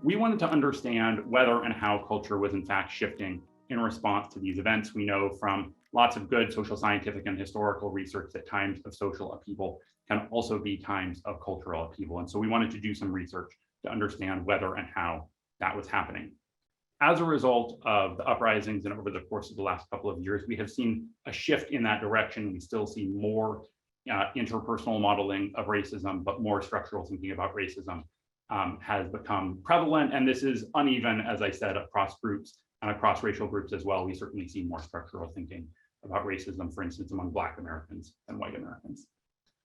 We wanted to understand whether and how culture was in fact shifting in response to these events. We know from lots of good social scientific and historical research that times of social upheaval can also be times of cultural upheaval. And so we wanted to do some research to understand whether and how that was happening. As a result of the uprisings and over the course of the last couple of years, we have seen a shift in that direction. We still see more interpersonal modeling of racism, but more structural thinking about racism has become prevalent. And this is uneven, as I said, across groups and across racial groups as well. We certainly see more structural thinking about racism, for instance, among Black Americans and white Americans.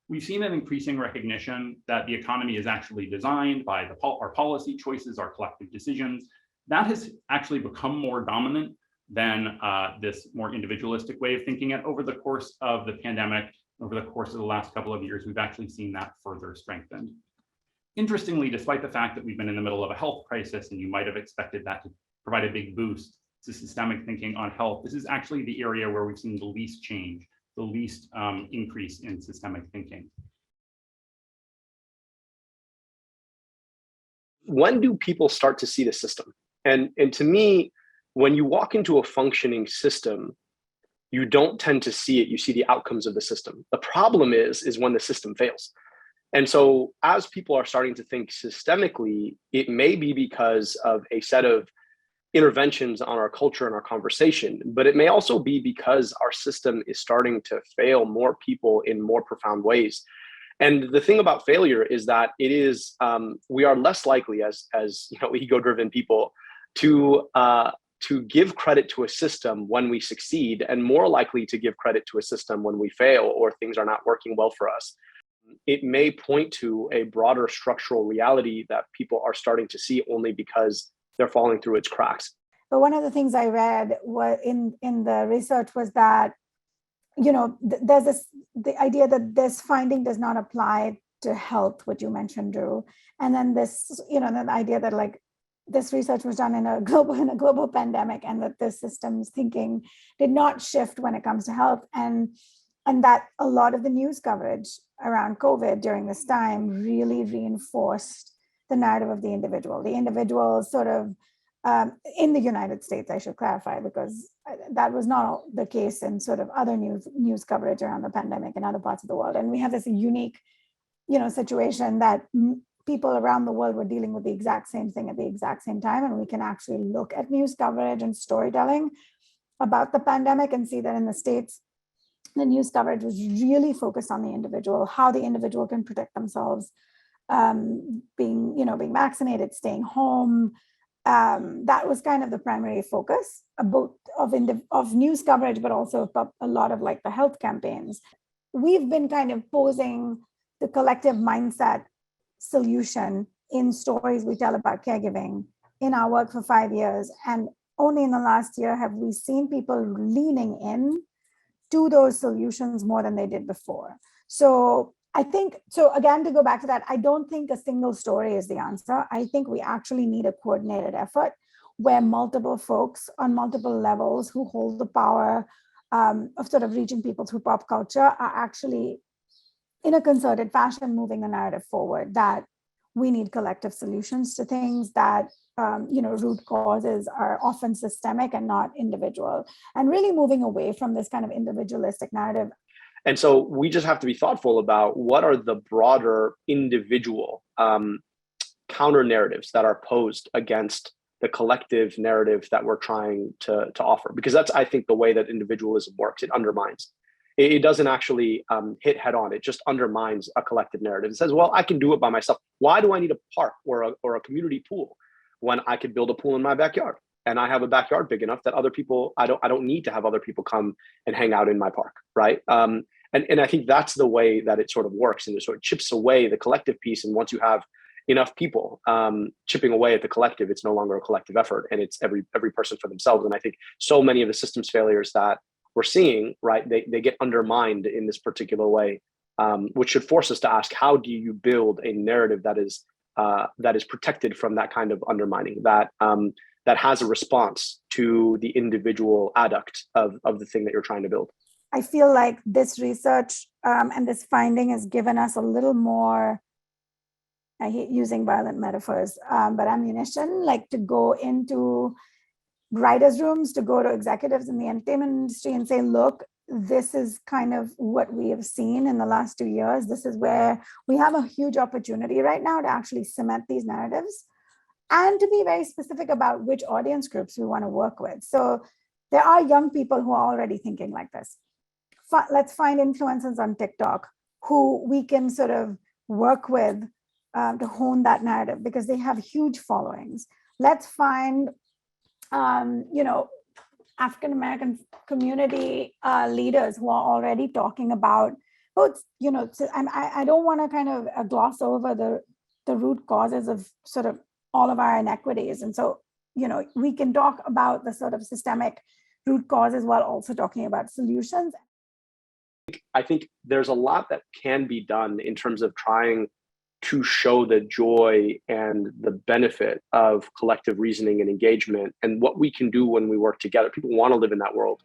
We've seen an increasing recognition that the economy is actually designed by our policy choices, our collective decisions. That has actually become more dominant than this more individualistic way of thinking. And over the course of the pandemic, over the course of the last couple of years, we've actually seen that further strengthened. Interestingly, despite the fact that we've been in the middle of a health crisis, and you might have expected that to provide a big boost to systemic thinking on health, this is actually the area where we've seen the least change, the least increase in systemic thinking. When do people start to see the system? And to me, when you walk into a functioning system, you don't tend to see it, you see the outcomes of the system. The problem is when the system fails. And so as people are starting to think systemically, it may be because of a set of interventions on our culture and our conversation, but it may also be because our system is starting to fail more people in more profound ways. And the thing about failure is that it is, we are less likely as ego-driven people to give credit to a system when we succeed, and more likely to give credit to a system when we fail or things are not working well for us. It may point to a broader structural reality that people are starting to see only because they're falling through its cracks. But one of the things I read was in the research was that, there's the idea that this finding does not apply to health, what you mentioned, Drew. And then this, the idea that like this research was done in a global pandemic, and that the systems thinking did not shift when it comes to health. And that a lot of the news coverage around COVID during this time really reinforced the narrative of the individual. The individual sort of, in the United States, I should clarify, because that was not the case in sort of other news coverage around the pandemic in other parts of the world. And we have this unique, situation that people around the world were dealing with the exact same thing at the exact same time. And we can actually look at news coverage and storytelling about the pandemic and see that in the States, the news coverage was really focused on the individual, how the individual can protect themselves, being vaccinated, staying home. That was kind of the primary focus of news coverage, but also a lot of like the health campaigns. We've been kind of posing the collective mindset solution in stories we tell about caregiving in our work for 5 years. And only in the last year have we seen people leaning in to those solutions more than they did before. So I think, again, to go back to that, I don't think a single story is the answer. I think we actually need a coordinated effort where multiple folks on multiple levels who hold the power of sort of reaching people through pop culture are actually in a concerted fashion moving the narrative forward, that we need collective solutions to things, that root causes are often systemic and not individual, and really moving away from this kind of individualistic narrative. And so we just have to be thoughtful about what are the broader individual counter narratives that are posed against the collective narrative that we're trying to offer, because that's, I think, the way that individualism works. It undermines. It doesn't actually hit head on. It just undermines a collective narrative. It says, well, I can do it by myself. Why do I need a park or a community pool when I could build a pool in my backyard? And I have a backyard big enough that other people, I don't need to have other people come and hang out in my park, right? And I think that's the way that it sort of works, and it sort of chips away the collective piece. And once you have enough people chipping away at the collective, it's no longer a collective effort, and it's every person for themselves. And I think so many of the systems failures that we're seeing, right, they get undermined in this particular way, which should force us to ask, how do you build a narrative that is protected from that kind of undermining, that has a response to the individual adduct of the thing that you're trying to build? I feel like this research and this finding has given us a little more I hate using violent metaphors, but ammunition, like to go into writers' rooms, to go to executives in the entertainment industry and say, look, this is kind of what we have seen in the last 2 years. This is where we have a huge opportunity right now to actually cement these narratives and to be very specific about which audience groups we want to work with. So there are young people who are already thinking like this. Let's find influencers on TikTok who we can sort of work with to hone that narrative because they have huge followings. Let's find, African-American community leaders who are already talking about both, I don't want to kind of gloss over the root causes of sort of all of our inequities. And so, we can talk about the sort of systemic root causes while also talking about solutions. I think there's a lot that can be done in terms of trying to show the joy and the benefit of collective reasoning and engagement and what we can do when we work together. People want to live in that world